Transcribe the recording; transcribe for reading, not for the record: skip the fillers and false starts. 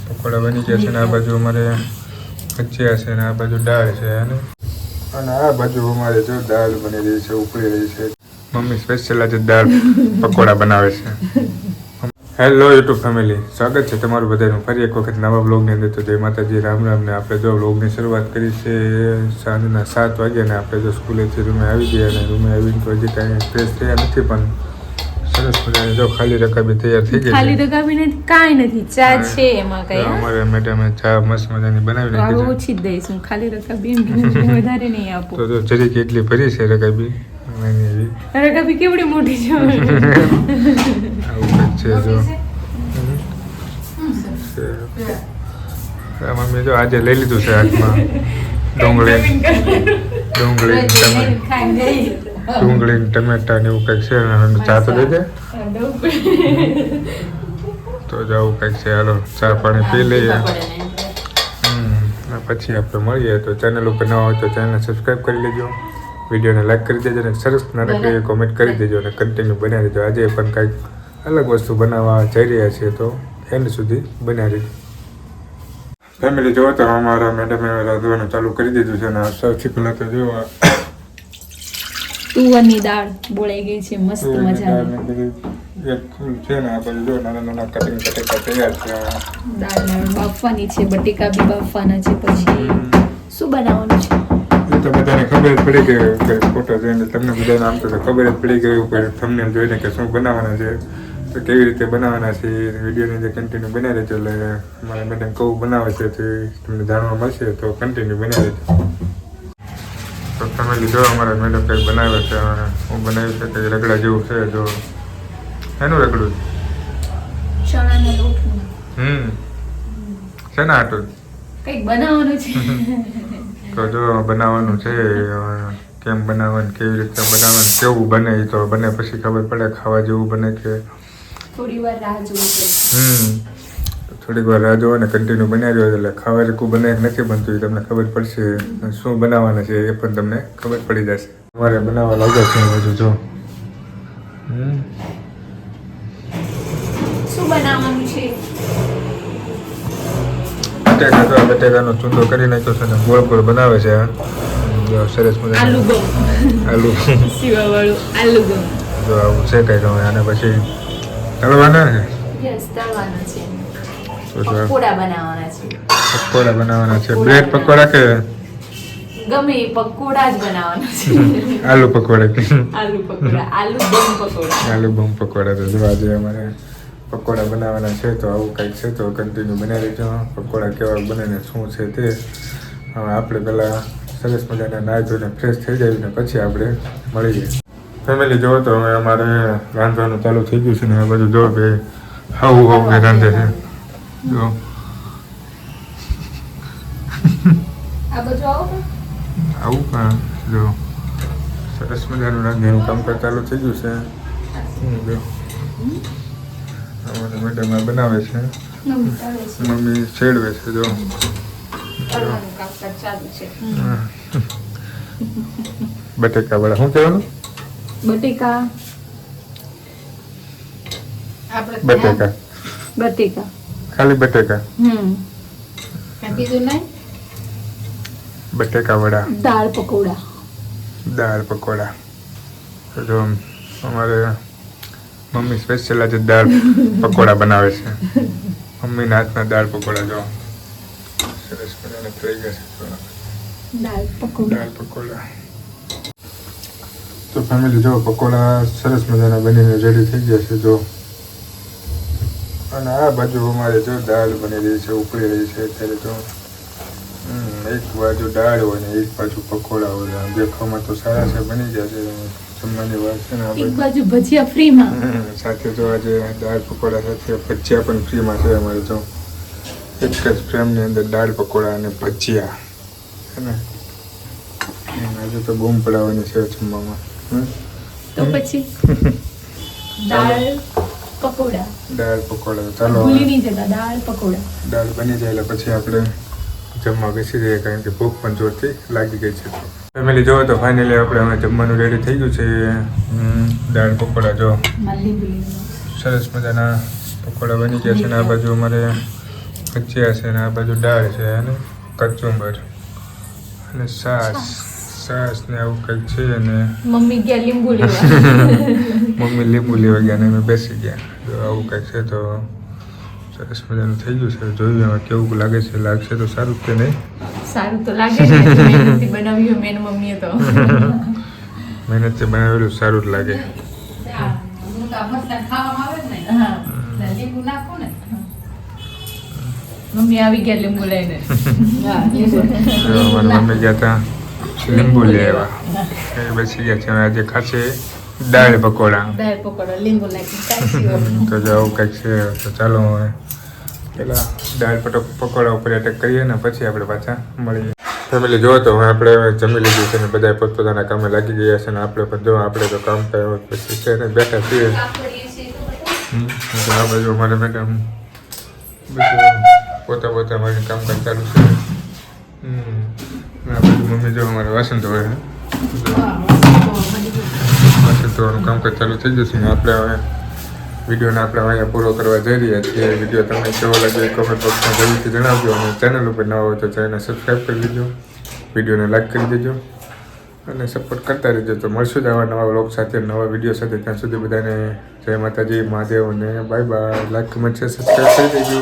પકોડા બની ગયા છે ને આ બાજુ અમારે ભજીયા છે ને આ બાજુ દાળ છે અને આ બાજુ અમારે જો દાળ બની રહી છે, ઉકળી રહી છે. મમ્મી સ્પેશિયલ આજે દાળ પકોડા બનાવે છે. હેલો યુટ્યુબ ફેમિલી, સ્વાગત છે તમારું બધાનું ફરી એક વખત નવા બ્લોગની અંદર. તો જય માતાજી, રામ રામ. ને આપણે જો બ્લોગની શરૂઆત કરી છે સાંજના 7 વાગ્યા ને આપણે જો સ્કૂલેથી રૂમે આવી ગયા અને રૂમે આવીને તો હજી કાંઈ ફ્રેશ થયા નથી, પણ સરસ મજાની જો ખાલી રકાબી તૈયાર થઈ ગઈ છે. ખાલી રકાબી નથી, કાંઈ નથી, ચા છે એમાં કઈ. અમારે મેડમે ચા મસ્ત મજાની બનાવી નાખી છે. ઓછી જ દઈશું, ખાલી રકાબી એમ વધારે નહીં આપો. તો જો જરીક એટલી ભરી છે રકાબી. રકાબી કેવડી મોટી છે. આવું છે જો મમ્મી જો આજે લઈ લીધું છે હાથમાં ડુંગળી ટમેટા ને એવું કંઈક છે. ચા તો દઈ દે તો જ આવું કંઈક છે. હાલો ચા પાણી પી લઈએ, પછી આપણે મળીએ. તો ચેનલ ઉપર નવા હોય તો ચેનલને સબસ્ક્રાઈબ કરી લેજો, વિડીયોને લાઈક કરી દેજો અને સરસ નાનકડી કોમેન્ટ કરી દેજો અને કન્ટિન્યુ બનાવી દેજો. આજે પણ કંઈક અલગ વસ્તુ બનાવવા જઈ રહ્યા છીએ, તો એન્ડ સુધી બનાવી દેજો. ફેમિલી જોવો તો અમારા મેડમે રાંધવાનું ચાલુ કરી દીધું છે અને સૌથી પહેલાં તો જો તુવરની દાળ બોળાઈ ગઈ છે મસ્ત મજાની. એક છે ને આ બાજુ જો નાના નાના કટિંગ તૈયાર છે. દાળને બાફવાની છે, બટેકા બી બાફવાના છે. પછી શું બનાવવાનું છે એ તો બધાને ખબર જ પડી ગઈ કે ફોટો જોઈને તમને બધાને આમ તો ખબર જ પડી ગઈ ઉપર થંબનેલ જોઈને કે શું બનાવવાના છે, તો કેવી રીતે બનાવવાના છે. વિડીયોની અંદર કન્ટિન્યુ બનાવી દેજો, એટલે મારા મેડમ કેવું બનાવે છે તે તમને જાણવા મળશે. તો કન્ટિન્યુ બનાવી દેજો. તો ફેમિલી જો અમારા મેડમ કંઈક બનાવે છે. હું બનાવ્યું છે કંઈક રગડા જેવું છે. જો એનું રગડું ચણાના લોટનું શેના આટું કંઈક બનાવવાનું છે. તો જો બનાવવાનું છે, કેમ બનાવવાનું, કેવી રીતે બનાવવાનું, કેવું બને એ તો બને પછી ખબર પડે ખાવા જેવું બને કે થોડી વાર રાહ જોવી પડે. થોડીક વાર રાહ જોવો ને કન્ટિન્યુ બનાવી દો, એટલે ખાવા જેવું બને નથી બનતું એ તમને ખબર પડશે. શું બનાવવાના છે એ પણ તમને ખબર પડી જશે. અમારે બનાવવા લાગ્યા છે બધું જો. શું બનાવવાનું છે? બટેકાનો ચૂંદો કરી નાખ્યો છે ને ગોળ ગોળ બનાવે છે. સરસ મજા આલુ સીવા વાળું આલુ ગમ જો આવું છે કઈ ગમે. અને પછી તળવાના છે. તળવાના છે, પકોડા બનાવવાના છે. પકોડા બનાવવાના છે. બ્રેડ પકોડા કે ગમે પકોડા જ બનાવવાના છે. આલુ પકોડા આલુ પકોડા, આલુ બમ પકોડા. આલુ બમ પકોડા. તો જો આજે અમારે પકોડા બનાવવાના છે, તો આવું કંઈક છે. તો કન્ટિન્યુ બનાવી દેજો. પકોડા કેવા બને ને શું છે તે. હવે આપણે પહેલાં સરસ મજાના નાહી ધોઈને ફ્રેશ થઈ જાય ને પછી આપણે મળીએ. ફેમિલી જોવો તો હવે અમારે રાંધવાનું ચાલુ થઈ ગયું છે ને આ બધું જો કે હાવું રાંધે છે. જો આ બધું આવું પણ જો સરસ મજાનું રાંધવાનું કામકાજ ચાલુ થઈ ગયું છે. જો અમારે મેડમ બનાવે છે, મમ્મી છેડવે છે. જો બટેકા વાળા શું કહેવાનું? બટેકા ખાલી બટેકા. બટેકા વડા, દાળ પકોડા. જો અમારે મમ્મી સ્પેશિયલ આજે દાળ પકોડા બનાવે છે. મમ્મીના હાથના દાળ પકોડા જો સરસ મજાને થઈ ગયા છે. દાળ પકોડા. તો ફેમિલી જો પકોડા સરસ મજાના બનીને રેડી થઈ ગયા છે. જો અને આ બાજુ અમારે જો દાળ બની રહી છે, ઉકળી રહી છે અત્યારે. તો એક બાજુ દાળ હોય ને એક બાજુ પકોડા હોય. દેખાવમાં તો સારા છે, બની ગયા છે. જમવાની વાત છે ને એક બાજુ ભજીયા ફ્રીમાં સાથે જો આજે દાળ પકોડા સાથે ભજીયા પણ ફ્રીમાં છે અમારે. જો એક જ ફ્રેમની અંદર દાળ પકોડા અને ભજીયા છે ને. આજે તો બૂમ પડાવવાની છે જમવામાં. તો પછી દાળ પકોડા. ચાલો ભૂલી નહીં જતા, દાળ પકોડા. દાળ બની જાય એટલે પછી આપણે જમવા બેસી જઈએ, કારણ કે ભૂખ પણ જોરથી લાગી ગઈ છે. ફેમિલી જોવો તો ફાઇનલી આપણે હવે જમવાનું રેડી થઈ ગયું છે. દાળ પકોડા જો સરસ મજાના પકોડા બની ગયા છે ને આ બાજુ અમારે ભજીયા છે ને આ બાજુ દાળ છે અને કચુંબર અને છાશ ને આવું કંઈક છે અને મમ્મી ગયા લીંબુ લેવા મમ્મી લીંબુ લેવા ગયા ને અમે બેસી ગયા. જો આવું કંઈક છે તો સરસ મજાનું થઈ ગયું છે. જોયું હવે કેવું લાગે છે, લાગશે તો સારું કે નહીં. સારું તો લાગે ને, મહેનતથી બનાવ્યું મેં ને મમ્મીએ તો. મહેનતથી બનાવેલું સારું જ લાગે. હા. મમ્મી આવી ગયા લીંબુ લઈને. તો અમારા મમ્મી ગયા હતા લીંબુ લેવા. એ બેસી ગયા છે. હવે આજે ખાશે દાળ પકોડા. દાળ પકોડા લીંબુ નાખી કાઢી. તો જો આવું કંઈક છે. તો ચાલો હવે પેલા દાળ પકોડા ઉપર અટેક કરીએ ને પછી આપણે પાછા મળીએ. ફેમિલી જો તો હવે આપણે જમી લીધું છે ને બધા પોતપોતાના કામે લાગી ગયા છે ને આપણે પણ જો આપણે તો કામ કર્યા પછી છે ને બેઠા છીએ. આ બાજુ અમારે મેડમ પોતા મારી કામકાજ ચાલુ છે. આ બાજુ મમ્મી જો અમારે વાસણ ધોવે છે. વાસણ ધોવાનું કામકાજ ચાલુ થઈ જશે ને આપણે હવે વિડીયોને આપણે અહીંયા પૂરો કરવા જઈ રહ્યા છીએ. વિડીયો તમને કેવો લાગ્યો એ કમેન્ટ બોક્સમાં જરૂરથી જણાવજો અને ચેનલ ઉપર નવા હોય તો ચેનલને સબસ્ક્રાઈબ કરી દેજો, વિડીયોને લાઈક કરી દેજો અને સપોર્ટ કરતા રહેજો. તો મળશું જ આવા નવા વ્લોગ સાથે, નવા વિડીયો સાથે. ત્યાં સુધી બધાને જય માતાજી, મહાદેવ અને બાય બાય. લાઈક કમેન્ટ છે, સબસ્ક્રાઈબ કરી દેજો.